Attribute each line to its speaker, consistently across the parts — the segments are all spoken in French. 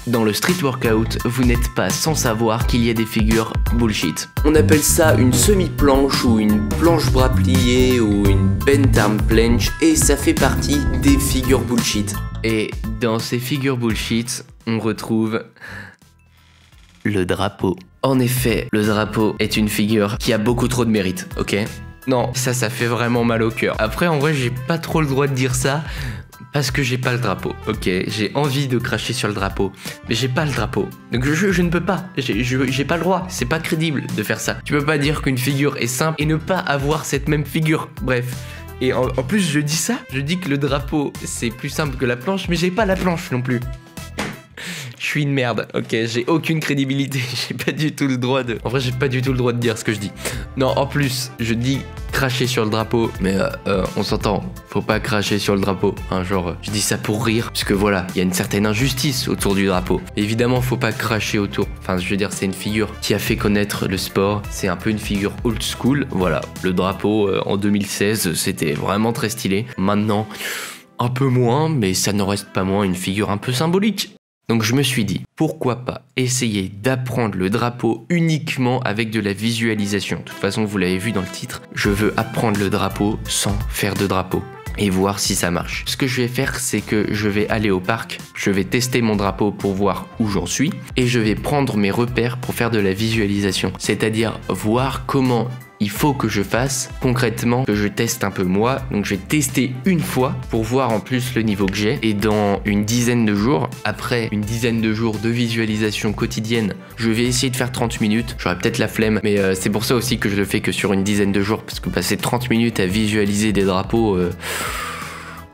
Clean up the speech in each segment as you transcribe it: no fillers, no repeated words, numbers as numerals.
Speaker 1: Dans le street workout, vous n'êtes pas sans savoir qu'il y a des figures bullshit. On appelle ça une semi-planche ou une planche bras plié ou une bent arm planche et ça fait partie des figures bullshit. Et dans ces figures bullshit, on retrouve le drapeau. En effet, le drapeau est une figure qui a beaucoup trop de mérite, ok? Non, ça fait vraiment mal au cœur. Après, en vrai, j'ai pas trop le droit de dire ça parce que j'ai pas le drapeau, ok? J'ai envie de cracher sur le drapeau, mais j'ai pas le drapeau. Donc je ne peux pas, j'ai pas le droit, c'est pas crédible de faire ça. Tu peux pas dire qu'une figure est simple et ne pas avoir cette même figure, bref. Et en plus, je dis ça, je dis que le drapeau, c'est plus simple que la planche, mais j'ai pas la planche non plus. Je suis une merde, ok, j'ai aucune crédibilité, j'ai pas du tout le droit de... En vrai, j'ai pas du tout le droit de dire ce que je dis. Non, en plus, je dis cracher sur le drapeau, mais on s'entend, faut pas cracher sur le drapeau, hein, genre, je dis ça pour rire, parce que voilà, il y a une certaine injustice autour du drapeau. Évidemment, faut pas cracher autour, enfin, je veux dire, c'est une figure qui a fait connaître le sport, c'est un peu une figure old school, voilà, le drapeau en 2016, c'était vraiment très stylé. Maintenant, un peu moins, mais ça n'en reste pas moins une figure un peu symbolique. Donc je me suis dit, pourquoi pas essayer d'apprendre le drapeau uniquement avec de la visualisation. De toute façon, vous l'avez vu dans le titre, je veux apprendre le drapeau sans faire de drapeau et voir si ça marche. Ce que je vais faire, c'est que je vais aller au parc, je vais tester mon drapeau pour voir où j'en suis et je vais prendre mes repères pour faire de la visualisation. C'est-à-dire voir comment il faut que je fasse concrètement, que je teste un peu moi. Donc je vais tester une fois pour voir en plus le niveau que j'ai. Et dans une dizaine de jours, après une dizaine de jours de visualisation quotidienne, je vais essayer de faire 30 minutes. J'aurai peut-être la flemme, mais c'est pour ça aussi que je le fais que sur une dizaine de jours. Parce que passer 30 minutes à visualiser des drapeaux...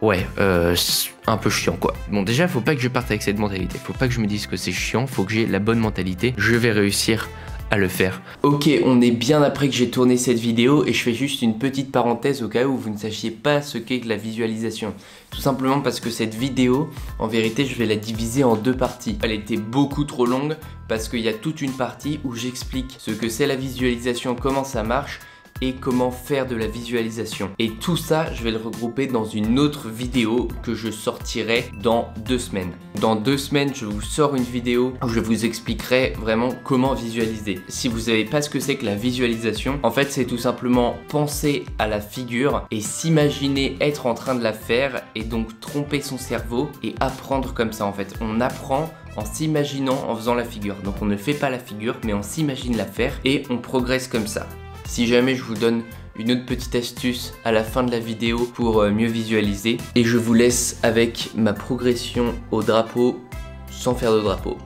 Speaker 1: ouais, un peu chiant quoi. Bon, déjà, faut pas que je parte avec cette mentalité. Faut pas que je me dise que c'est chiant, faut que j'ai la bonne mentalité. Je vais réussir à le faire. Ok, on est bien après que j'ai tourné cette vidéo et je fais juste une petite parenthèse au cas où vous ne sachiez pas ce qu'est que la visualisation. Tout simplement parce que cette vidéo, en vérité, je vais la diviser en deux parties. Elle était beaucoup trop longue parce qu'il y a toute une partie où j'explique ce que c'est la visualisation, comment ça marche et comment faire de la visualisation. Et tout ça, je vais le regrouper dans une autre vidéo que je sortirai dans 2 semaines. Dans 2 semaines, je vous sors une vidéo où je vous expliquerai vraiment comment visualiser. Si vous savez pas ce que c'est que la visualisation, en fait, c'est tout simplement penser à la figure et s'imaginer être en train de la faire et donc tromper son cerveau et apprendre comme ça en fait. On apprend en s'imaginant en faisant la figure. Donc on ne fait pas la figure, mais on s'imagine la faire et on progresse comme ça. Si jamais je vous donne une autre petite astuce à la fin de la vidéo pour mieux visualiser. Et je vous laisse avec ma progression au drapeau sans faire de drapeau.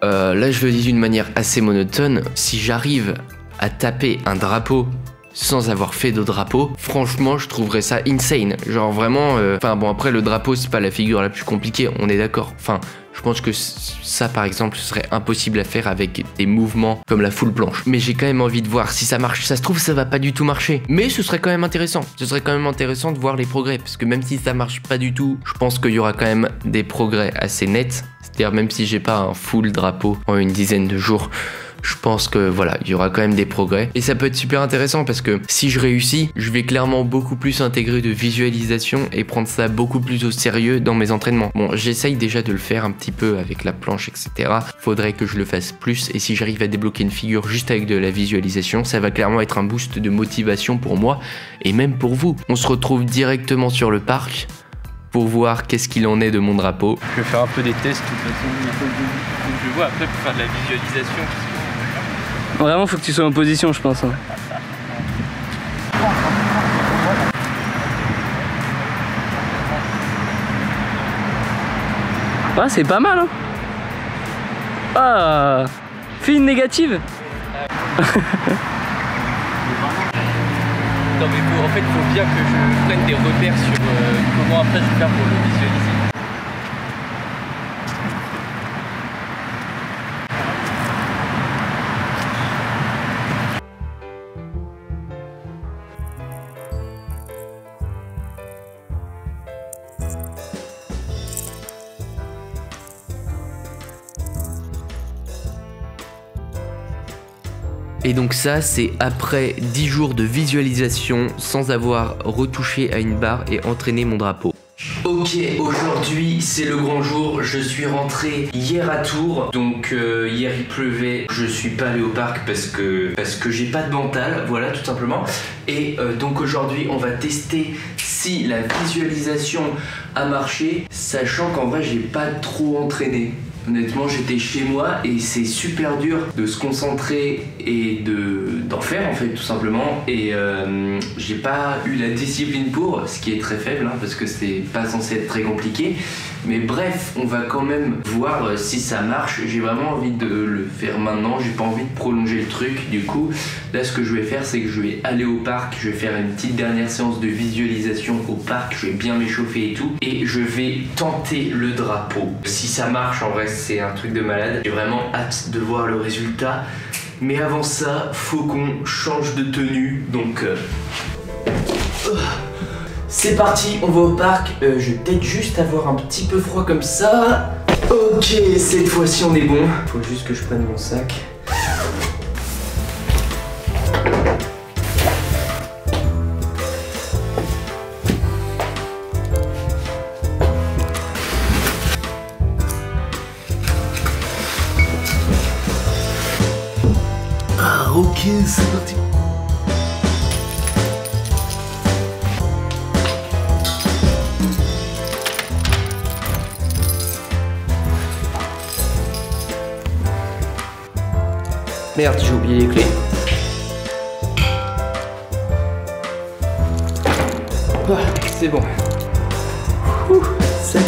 Speaker 1: Là je le dis d'une manière assez monotone. Si j'arrive à taper un drapeau sans avoir fait de drapeau, franchement je trouverais ça insane. Genre vraiment, enfin bon après le drapeau c'est pas la figure la plus compliquée, on est d'accord. Enfin je pense que ça par exemple ce serait impossible à faire avec des mouvements comme la full planche. Mais j'ai quand même envie de voir si ça marche. Ça se trouve ça va pas du tout marcher. Mais ce serait quand même intéressant. Ce serait quand même intéressant de voir les progrès. Parce que même si ça marche pas du tout, je pense qu'il y aura quand même des progrès assez nets. C'est-à-dire même si j'ai pas un full drapeau en une dizaine de jours, je pense que voilà, il y aura quand même des progrès. Et ça peut être super intéressant parce que si je réussis, je vais clairement beaucoup plus intégrer de visualisation et prendre ça beaucoup plus au sérieux dans mes entraînements. Bon, j'essaye déjà de le faire un petit peu avec la planche, etc. Faudrait que je le fasse plus. Et si j'arrive à débloquer une figure juste avec de la visualisation, ça va clairement être un boost de motivation pour moi et même pour vous. On se retrouve directement sur le parc pour voir qu'est-ce qu'il en est de mon drapeau.
Speaker 2: Je vais faire un peu des tests. Il faut que je vois après pour faire de la visualisation.
Speaker 3: Vraiment, faut que tu sois en position, je pense. Hein. Ah, c'est pas mal, hein. Ah, fille négative.
Speaker 2: Non mais en fait, il faut bien que je prenne des repères sur comment après je vais faire pour le visualiser.
Speaker 1: Et donc ça, c'est après 10 jours de visualisation sans avoir retouché à une barre et entraîné mon drapeau. Ok, Ok, aujourd'hui c'est le grand jour, je suis rentré hier à Tours, donc hier il pleuvait, je suis pas allé au parc parce que j'ai pas de mental, voilà tout simplement. Et donc aujourd'hui on va tester si la visualisation a marché, sachant qu'en vrai j'ai pas trop entraîné. Honnêtement, j'étais chez moi et c'est super dur de se concentrer et d'en faire en fait tout simplement. Et j'ai pas eu la discipline pour, ce qui est très faible hein, parce que c'est pas censé être très compliqué. Mais bref, on va quand même voir si ça marche. J'ai vraiment envie de le faire maintenant, j'ai pas envie de prolonger le truc. Du coup, là ce que je vais faire, c'est que je vais aller au parc, je vais faire une petite dernière séance de visualisation au parc, je vais bien m'échauffer et tout. Et je vais tenter le drapeau. Si ça marche, en vrai, c'est un truc de malade. J'ai vraiment hâte de voir le résultat. Mais avant ça, faut qu'on change de tenue. Donc... c'est parti, on va au parc. Je vais peut-être juste avoir un petit peu froid comme ça. Ok, cette fois-ci on est bon. Faut juste que je prenne mon sac. Ah ok, c'est parti. Merde, j'ai oublié les clés. Ah, c'est bon. Ouh, salut.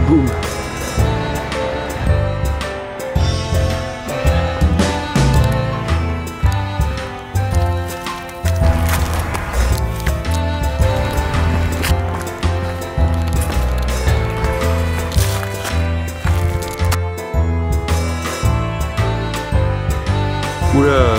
Speaker 1: Boum. Oula.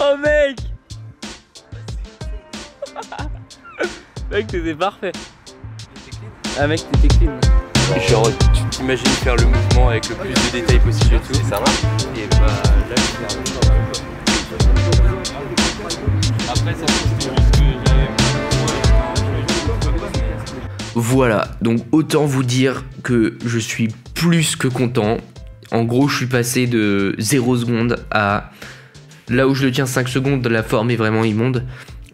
Speaker 3: Oh mec. Mec, t'étais parfait. Ah mec, t'étais clean.
Speaker 2: Genre, tu t'imagines faire le mouvement avec le plus de détails possible et tout. Et ça marche. Et bah là, après, ça c'est juste que j'avais.
Speaker 1: Voilà, donc autant vous dire que je suis plus que content. En gros, je suis passé de 0 secondes à... Là où je le tiens 5 secondes, la forme est vraiment immonde.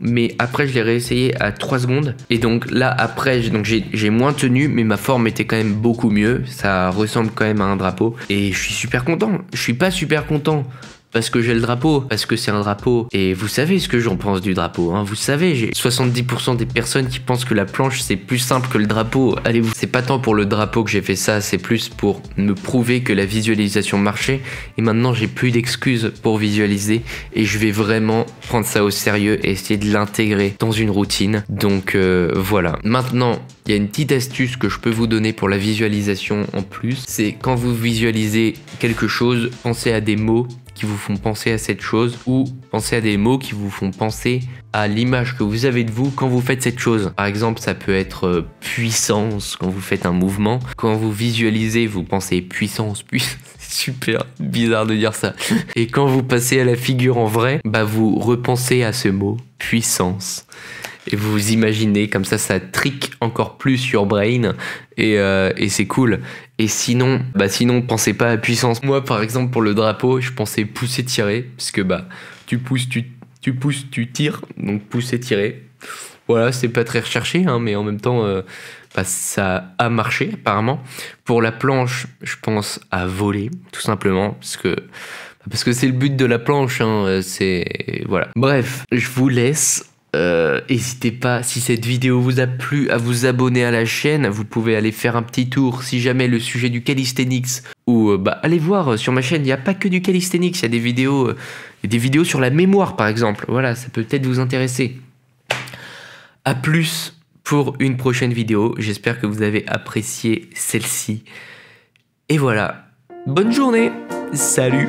Speaker 1: Mais après, je l'ai réessayé à 3 secondes. Et donc là, après, j'ai moins tenu, mais ma forme était quand même beaucoup mieux. Ça ressemble quand même à un drapeau. Et je suis super content. Je suis pas super content parce que j'ai le drapeau, parce que c'est un drapeau. Et vous savez ce que j'en pense du drapeau, hein. Vous savez, j'ai 70% des personnes qui pensent que la planche c'est plus simple que le drapeau. Allez, c'est pas tant pour le drapeau que j'ai fait ça, c'est plus pour me prouver que la visualisation marchait. Et maintenant j'ai plus d'excuses pour visualiser et je vais vraiment prendre ça au sérieux et essayer de l'intégrer dans une routine. Donc voilà. Maintenant, il y a une petite astuce que je peux vous donner pour la visualisation en plus. C'est quand vous visualisez quelque chose, pensez à des mots qui vous font penser à cette chose ou pensez à des mots qui vous font penser à l'image que vous avez de vous quand vous faites cette chose. Par exemple, ça peut être puissance quand vous faites un mouvement. Quand vous visualisez, vous pensez puissance. C'est super bizarre de dire ça. Et quand vous passez à la figure en vrai, bah vous repensez à ce mot puissance. Et vous imaginez, comme ça trick encore plus your brain et c'est cool. Et sinon, pensez pas à puissance. Moi, par exemple, pour le drapeau, je pensais pousser, tirer, parce que tu pousses, tu tires, donc pousser, tirer. Voilà, c'est pas très recherché, hein, mais en même temps, ça a marché apparemment. Pour la planche, je pense à voler, tout simplement, parce que c'est le but de la planche, hein, voilà. Bref, je vous laisse. N'hésitez pas, si cette vidéo vous a plu, à vous abonner à la chaîne. Vous pouvez aller faire un petit tour si jamais le sujet du calisthenics ou allez voir sur ma chaîne, il n'y a pas que du calisthenics, il y a des vidéos sur la mémoire par exemple. Voilà, ça peut peut-être vous intéresser. A plus pour une prochaine vidéo. J'espère que vous avez apprécié celle-ci. Et voilà, bonne journée, salut.